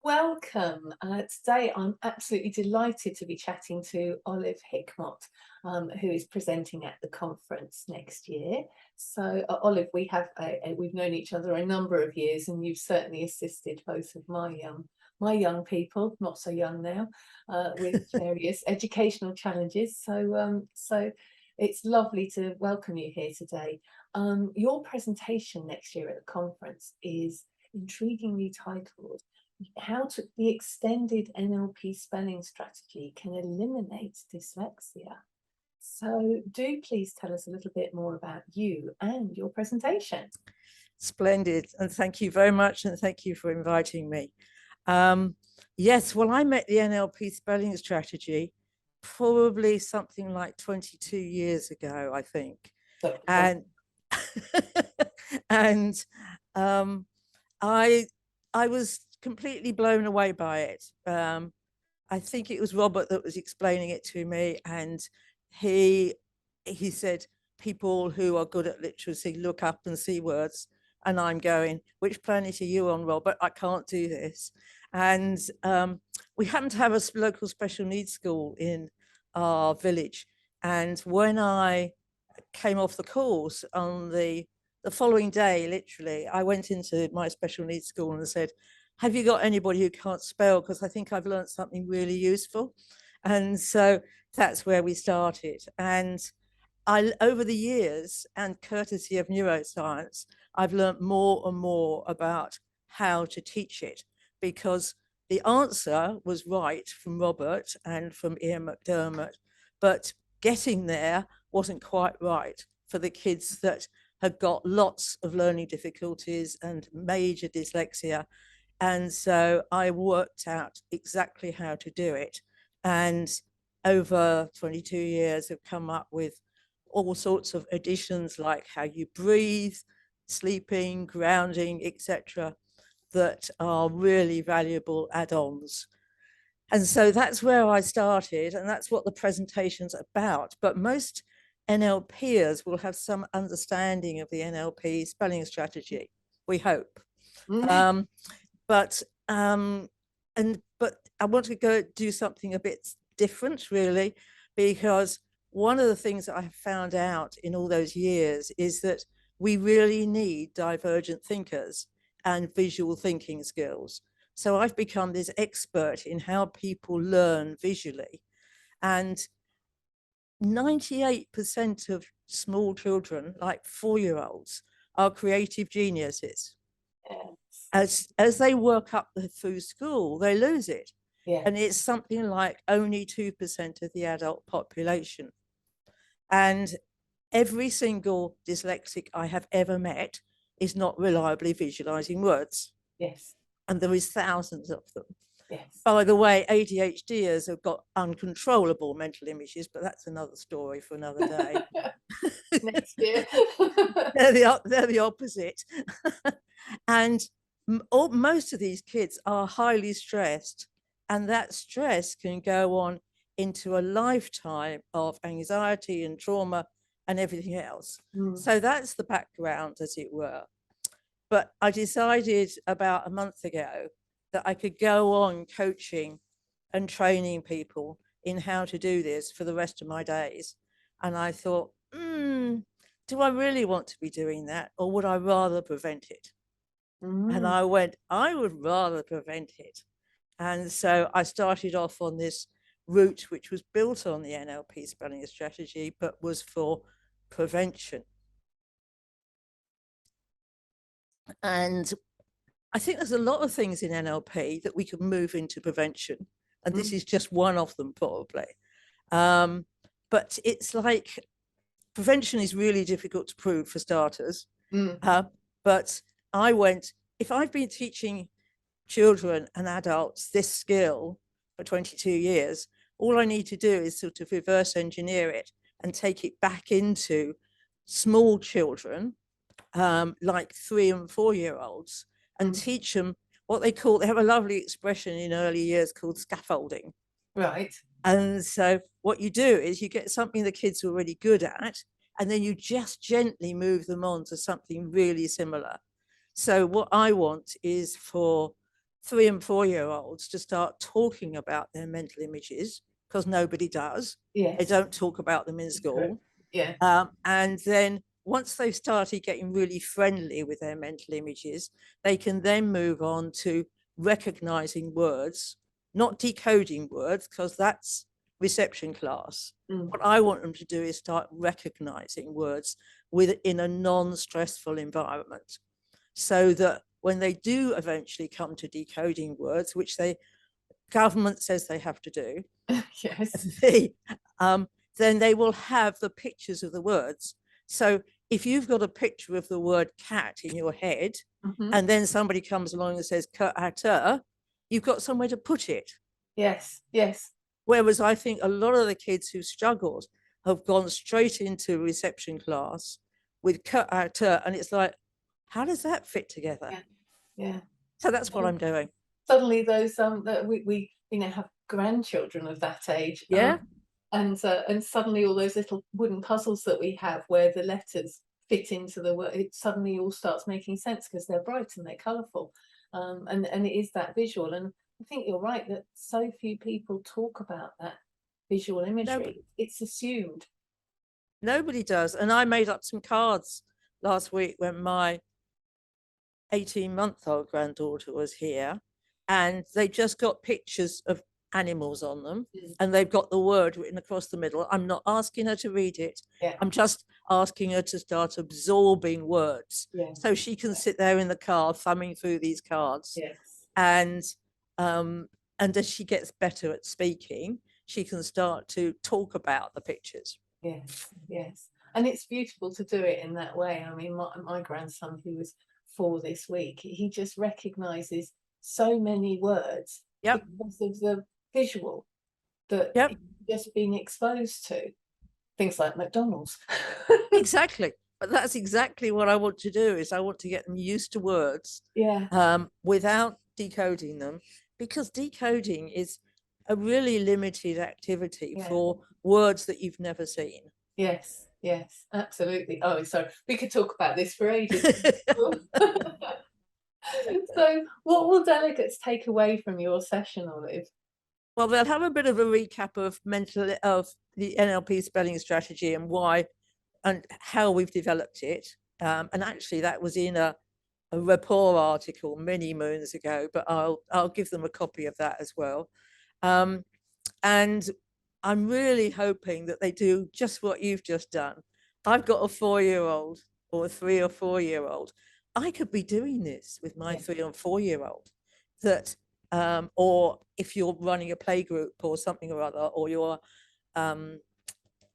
Welcome. Today I'm absolutely delighted to be chatting to Olive Hickmott, who is presenting at the conference next year. So, Olive, we've known each other a number of years, and you've certainly assisted both of my young people, not so young now, with various educational challenges. So it's lovely to welcome you here today. Your presentation next year at the conference is intriguingly titled the extended NLP spelling strategy can eliminate dyslexia. So do please tell us a little bit more about you and your presentation. Splendid, and thank you very much, and thank you for inviting me. Yes, well, I met the NLP spelling strategy probably something like 22 years ago, I think. And and I was completely blown away by it. I think it was Robert that was explaining it to me, and he said people who are good at literacy look up and see words, and I'm going, which planet are you on, Robert? I can't do this. And we happen to have a local special needs school in our village, and when I came off the course on the following day, literally, I went into my special needs school and said, have you got anybody who can't spell? Because I think I've learned something really useful. And so that's where we started. And over the years, and courtesy of neuroscience, I've learned more and more about how to teach it, because the answer was right from Robert and from Ian McDermott, but getting there wasn't quite right for the kids that had got lots of learning difficulties and major dyslexia. And so I worked out exactly how to do it. And over 22 years, I've come up with all sorts of additions, like how you breathe, sleeping, grounding, etc., that are really valuable add-ons. And so that's where I started, and that's what the presentation's about. But most NLPers will have some understanding of the NLP spelling strategy, we hope. But I want to go do something a bit different, really, because one of the things that I have found out in all those years is that we really need divergent thinkers and visual thinking skills. So I've become this expert in how people learn visually, and 98% of small children, like 4-year-olds, are creative geniuses. Yes. As they work up through school, they lose it. Yeah. And it's something like only 2% of the adult population. And every single dyslexic I have ever met is not reliably visualizing words. Yes. And there is thousands of them. Yes. By the way, ADHDers have got uncontrollable mental images, but that's another story for another day. Next year. They're the opposite. And most of these kids are highly stressed, and that stress can go on into a lifetime of anxiety and trauma and everything else. So that's the background, as it were. But I decided about a month ago that I could go on coaching and training people in how to do this for the rest of my days. And I thought, do I really want to be doing that, or would I rather prevent it? And I went, I would rather prevent it. And so I started off on this route, which was built on the NLP spelling strategy, but was for prevention. And I think there's a lot of things in NLP that we can move into prevention. And this is just one of them, probably. But it's like prevention is really difficult to prove, for starters. But I went, if I've been teaching children and adults this skill for 22 years, all I need to do is sort of reverse engineer it and take it back into small children, like 3- and 4-year-olds, and teach them what they have a lovely expression in early years called scaffolding. Right. And so what you do is you get something the kids are already good at, and then you just gently move them on to something really similar. So what I want is for 3 and 4-year-olds to start talking about their mental images, because nobody does. Yes. They don't talk about them in school. Yeah. And then once they've started getting really friendly with their mental images, they can then move on to recognizing words, not decoding words, because that's reception class. What I want them to do is start recognizing words within a non-stressful environment, so that when they do eventually come to decoding words, which the government says they have to do, Yes. then they will have the pictures of the words. So if you've got a picture of the word cat in your head, and then somebody comes along and says cat, you've got somewhere to put it. Yes, yes. Whereas I think a lot of the kids who struggled have gone straight into reception class with cat, and it's like, how does that fit together? Yeah. So that's what I'm doing. Suddenly those that we have grandchildren of that age. Yeah. And suddenly all those little wooden puzzles that we have where the letters fit into the word, it suddenly all starts making sense because they're bright and they're colourful. And it is that visual. And I think you're right that so few people talk about that visual imagery. It's assumed. Nobody does. And I made up some cards last week when my 18-month-old granddaughter was here, and they just got pictures of animals on them, and they've got the word written across the middle. I'm not asking her to read it. I'm just asking her to start absorbing words, so she can sit there in the car thumbing through these cards. And as she gets better at speaking, she can start to talk about the pictures. Yes. And it's beautiful to do it in that way. I mean, my grandson, who was 4 this week, he just recognizes so many words because of the visual that he's just been exposed to. Things like McDonald's. Exactly. But that's exactly what I want to do, is I want to get them used to words without decoding them, because decoding is a really limited activity for words that you've never seen. Yes, absolutely. Oh, sorry, we could talk about this for ages. So what will delegates take away from your session, Olive? Well, they'll have a bit of a recap of the NLP spelling strategy and why and how we've developed it. And actually that was in a Rapport article many moons ago, but I'll give them a copy of that as well. And I'm really hoping that they do just what you've just done. I've got a 4-year-old or a 3 or 4-year-old. I could be doing this with my 3 or 4-year-old. That or if you're running a play group or something or other, or you're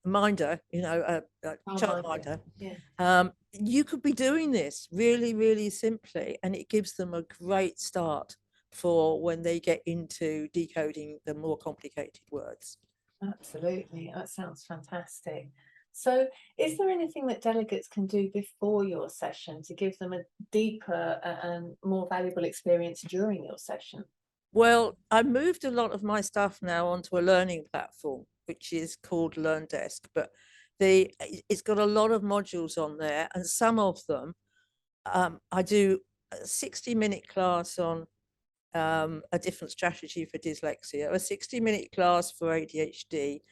minder, a childminder, you could be doing this really, really simply, and it gives them a great start for when they get into decoding the more complicated words. Absolutely, that sounds fantastic. So is there anything that delegates can do before your session to give them a deeper and more valuable experience during your session? Well, I moved a lot of my stuff now onto a learning platform, which is called LearnDesk, but it's got a lot of modules on there, and some of them I do a 60-minute class on a different strategy for dyslexia, a 60-minute class for ADHD.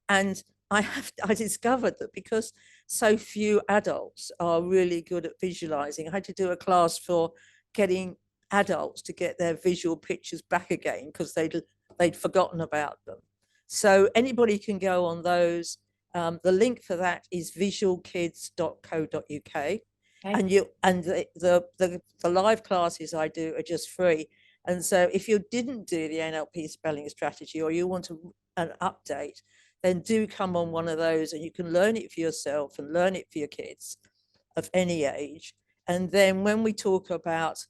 And I discovered that because so few adults are really good at visualizing, I had to do a class for getting adults to get their visual pictures back again because they'd forgotten about them. So anybody can go on those. The link for that is visualkids.co.uk. And the live classes I do are just free. And so if you didn't do the NLP spelling strategy, or you want an update, then do come on one of those, and you can learn it for yourself and learn it for your kids of any age. And then when we talk about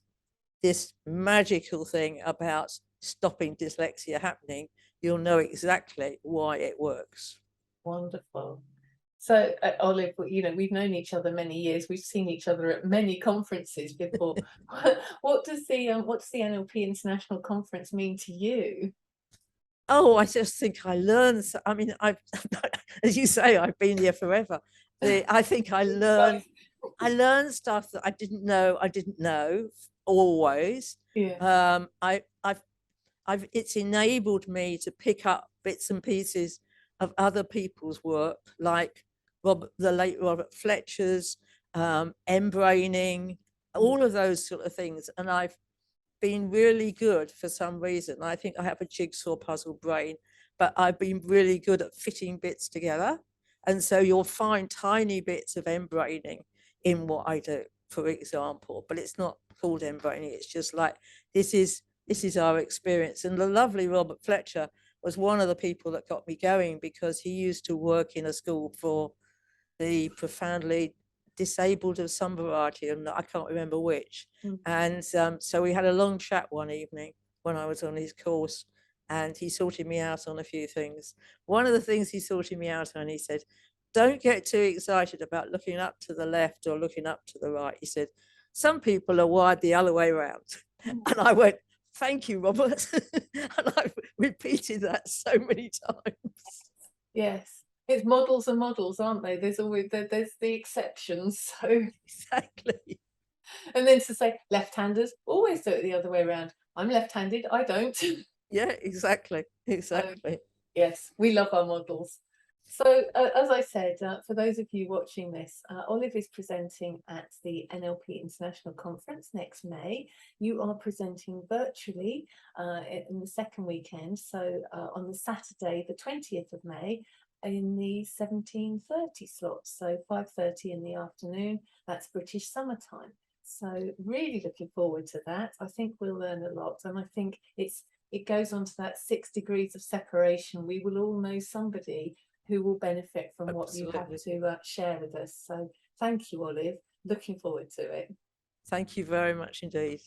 this magical thing about stopping dyslexia happening, you'll know exactly why it works. Wonderful. So, Olive, we've known each other many years. We've seen each other at many conferences before. What does the NLP International Conference mean to you? Oh, I just think I learned. I mean, as you say, I've been here forever. I think I learned stuff that I didn't know. always. Yeah. It's enabled me to pick up bits and pieces of other people's work, like the late Robert Fletcher's, embraining, all of those sort of things. And I've been really good for some reason. I think I have a jigsaw puzzle brain, but I've been really good at fitting bits together. And so you'll find tiny bits of embraining in what I do, for example, but it's not called embraining. It's just like, this is our experience. And the lovely Robert Fletcher was one of the people that got me going, because he used to work in a school for the profoundly disabled of some variety, and I can't remember which. And so we had a long chat one evening when I was on his course, and he sorted me out on a few things. One of the things he sorted me out on, he said, don't get too excited about looking up to the left or looking up to the right. He said, some people are wired the other way around. And I went, thank you, Robert. And I've repeated that so many times. Yes. It's models and models, aren't they? There's always there's the exceptions. So Exactly. and then to say left-handers always do it the other way around. I'm left-handed, I don't. Yeah, exactly. Exactly. Yes, we love our models. So, as I said, for those of you watching this, Olive is presenting at the NLP International Conference next May. You are presenting virtually in the second weekend, so on the Saturday, the 20th of May, in the 17:30 slot, so 5:30 in the afternoon. That's British summertime. So, really looking forward to that. I think we'll learn a lot, and I think it goes on to that 6 degrees of separation. We will all know somebody who will benefit from what you have to share with us. So thank you, Olive. Looking forward to it. Thank you very much indeed.